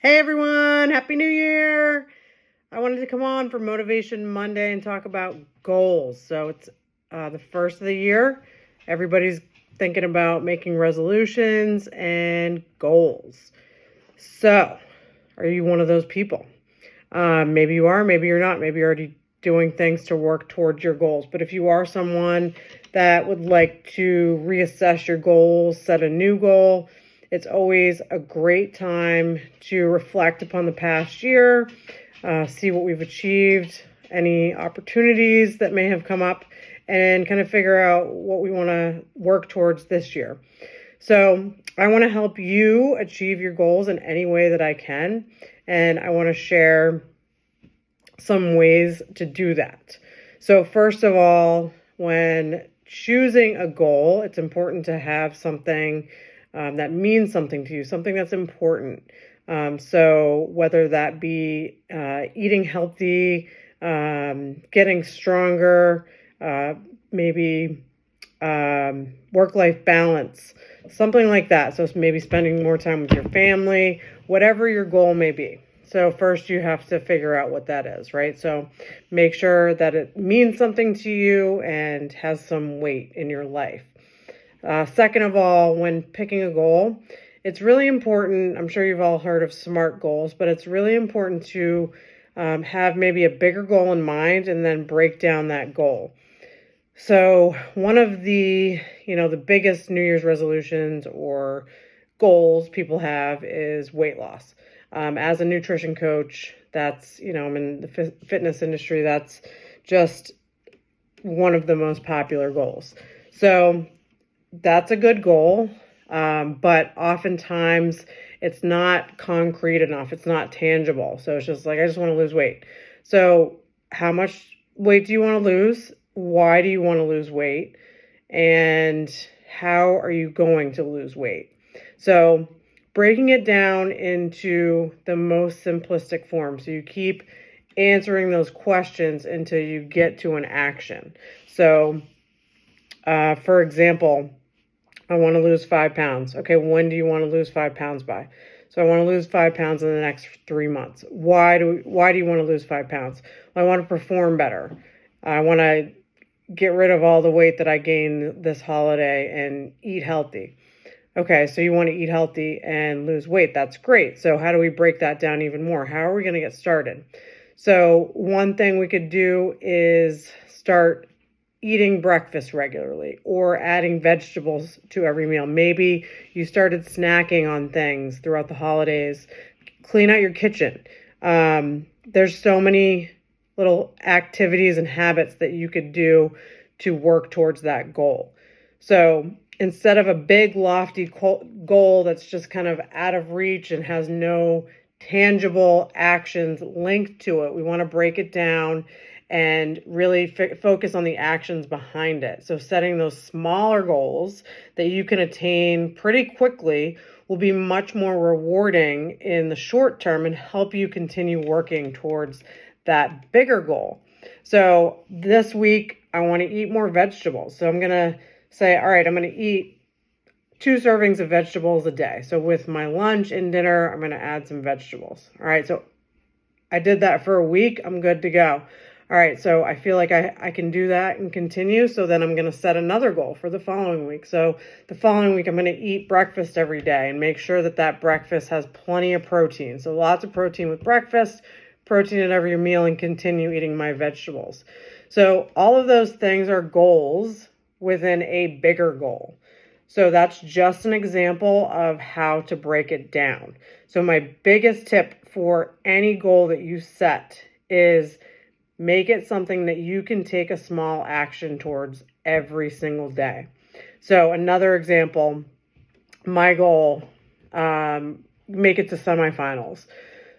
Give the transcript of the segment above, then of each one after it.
Hey everyone, Happy New Year! I wanted to come on for Motivation Monday and talk about goals. So it's the first of the year. Everybody's thinking about making resolutions and goals. So, are you one of those people? Maybe you are, maybe you're not. Maybe you're already doing things to work towards your goals. But if you are someone that would like to reassess your goals, set a new goal, it's always a great time to reflect upon the past year, see what we've achieved, any opportunities that may have come up, and kind of figure out what we want to work towards this year. So I want to help you achieve your goals in any way that I can. And I want to share some ways to do that. So first of all, when choosing a goal, it's important to have something that means something to you, something that's important. So whether that be eating healthy, getting stronger, maybe work-life balance, something like that. So maybe spending more time with your family, whatever your goal may be. So first you have to figure out what that is, right? So make sure that it means something to you and has some weight in your life. Second of all, when picking a goal, it's really important. I'm sure you've all heard of SMART goals, but it's really important to have maybe a bigger goal in mind and then break down that goal. So one of the biggest New Year's resolutions or goals people have is weight loss. As a nutrition coach, I'm in the fitness industry. That's just one of the most popular goals. So that's a good goal, but oftentimes it's not concrete enough. It's not tangible. So it's just like, I just want to lose weight. So how much weight do you want to lose? Why do you want to lose weight? And how are you going to lose weight? So breaking it down into the most simplistic form. So you keep answering those questions until you get to an action. So, for example, I want to lose 5 pounds. Okay, when do you want to lose 5 pounds by? So I want to lose 5 pounds in the next 3 months. Why do you want to lose 5 pounds? Well, I want to perform better. I want to get rid of all the weight that I gained this holiday and eat healthy. Okay, so you want to eat healthy and lose weight. That's great. So how do we break that down even more? How are we going to get started? So one thing we could do is start eating breakfast regularly or adding vegetables to every meal. Maybe you started snacking on things throughout the holidays. Clean out your kitchen. There's so many little activities and habits that you could do to work towards that goal. So instead of a big lofty goal that's just kind of out of reach and has no tangible actions linked to it, we want to break it down and really focus on the actions behind it. So setting those smaller goals that you can attain pretty quickly will be much more rewarding in the short term and help you continue working towards that bigger goal. So this week, I want to eat more vegetables. So I'm going to say, all right, I'm going to eat 2 servings of vegetables a day. So with my lunch and dinner, I'm going to add some vegetables. All right, so I did that for a week. I'm good to go. All right, so I feel like I can do that and continue. So then I'm going to set another goal for the following week. So the following week, I'm going to eat breakfast every day and make sure that that breakfast has plenty of protein. So lots of protein with breakfast, protein at every meal, and continue eating my vegetables. So all of those things are goals within a bigger goal. So that's just an example of how to break it down. So my biggest tip for any goal that you set is make it something that you can take a small action towards every single day. So another example, my goal, make it to semifinals.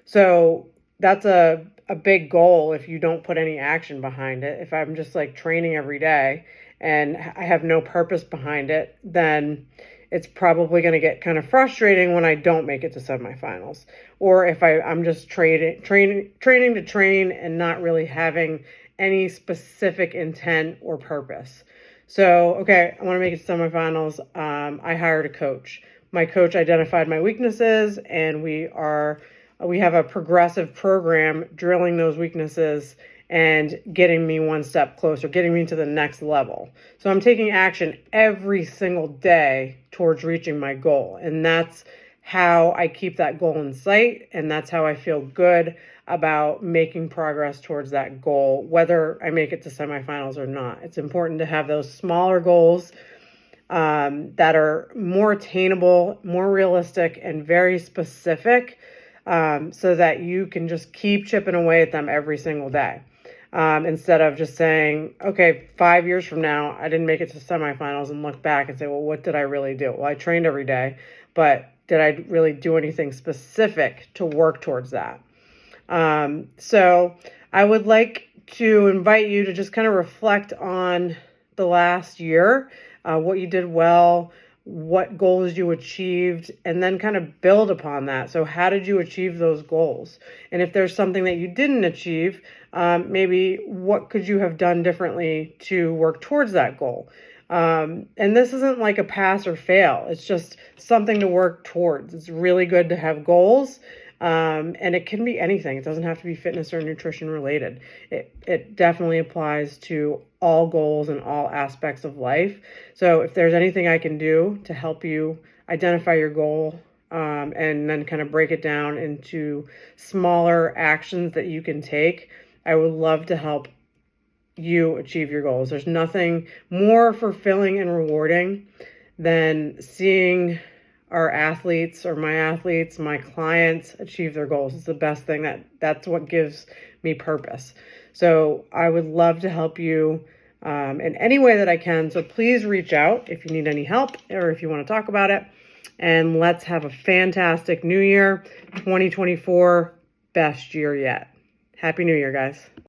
So that's a big goal if you don't put any action behind it. If I'm just like training every day and I have no purpose behind it, then it's probably going to get kind of frustrating when I don't make it to semifinals. Or if I'm just training to train and not really having any specific intent or purpose. So, okay, I want to make it to semifinals. I hired a coach. My coach identified my weaknesses, and we are we have a progressive program drilling those weaknesses and getting me one step closer, getting me to the next level. So I'm taking action every single day towards reaching my goal. And that's how I keep that goal in sight. And that's how I feel good about making progress towards that goal, whether I make it to semifinals or not. It's important to have those smaller goals that are more attainable, more realistic, and very specific, so that you can just keep chipping away at them every single day. Instead of just saying, okay, 5 years from now, I didn't make it to semifinals, and look back and say, well, what did I really do? Well, I trained every day, but did I really do anything specific to work towards that? So I would like to invite you to just kind of reflect on the last year, what you did well, what goals you achieved, and then kind of build upon that. So how did you achieve those goals? And if there's something that you didn't achieve, maybe what could you have done differently to work towards that goal? And this isn't like a pass or fail. It's just something to work towards. It's really good to have goals. And it can be anything. It doesn't have to be fitness or nutrition related. It definitely applies to all goals and all aspects of life. So if there's anything I can do to help you identify your goal, and then kind of break it down into smaller actions that you can take, I would love to help you achieve your goals. There's nothing more fulfilling and rewarding than seeing our athletes or my clients achieve their goals. It's the best thing. That's what gives me purpose. So I would love to help you in any way that I can. So please reach out if you need any help or if you want to talk about it. And let's have a fantastic new year, 2024, best year yet. Happy New Year, guys.